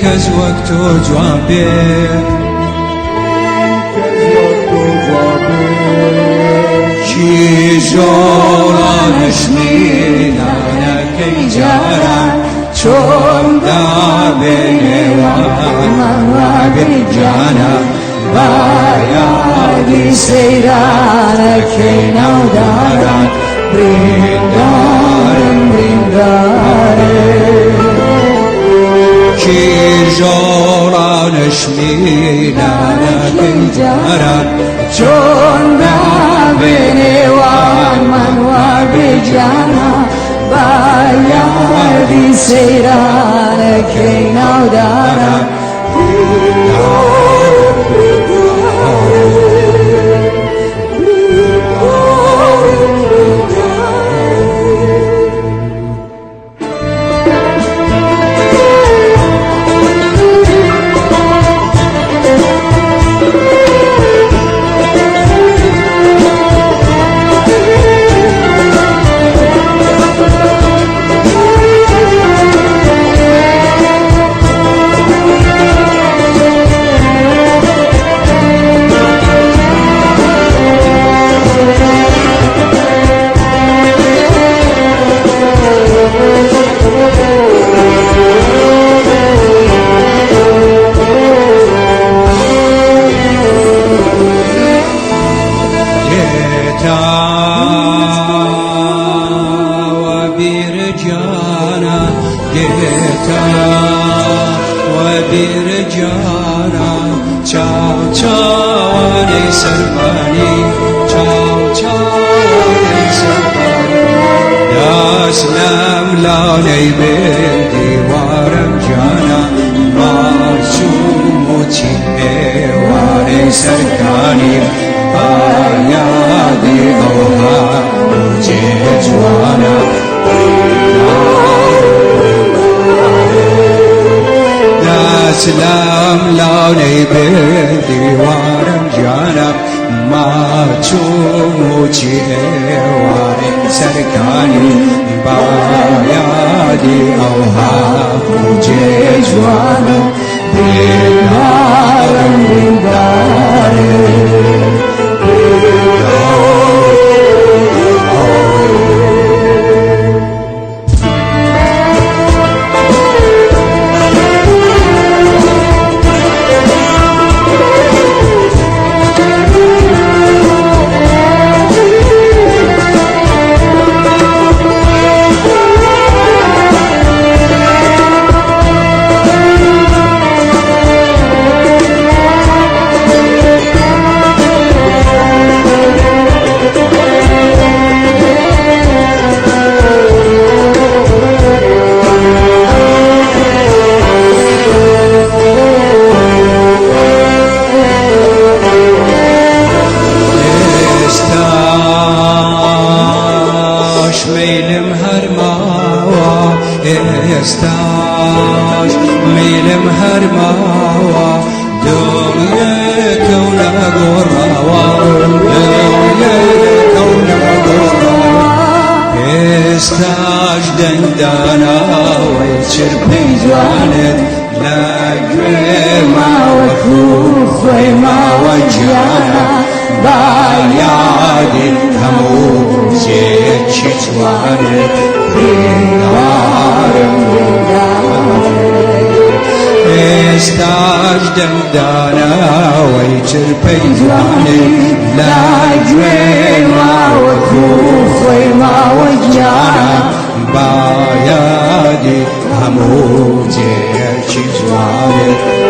کەس وەک تۆ جوان بێ کیژۆڵانش میلانەکەی جاران چۆن دابێنێوان وابێ جانە با یادی سەیرانەکەی ناوداران بریندارم بریندارم کیژۆڵانش میلانەکەی جاران چۆن دابێنێوان من وابێ جانە با یادی سەیرانەکەی ناوداران وبرجانا چاو چاوانی سربانی چاو چاوانی سربانی داسلم لانی بین دیوارم جانا مارچوم و چیوانی سرکانی آیادی اوها چه جوانا سلام لانی بین دیوارم جانم ما چوم و چیوانی سرکانی با یادی اوها مجھے جوانم بیدارم بیدارم استاش میلم هر ماوا دنیا کون گوراوا دنیا کون گوراوا استاش دندانا و چرپی جوانت لگوی ما و خوی ما و جانا با یادی همو چی جوانت استاج دندانا ويجر بيجواني لا جوين ما وكوخي ما وجانا بايادي هموجي جواني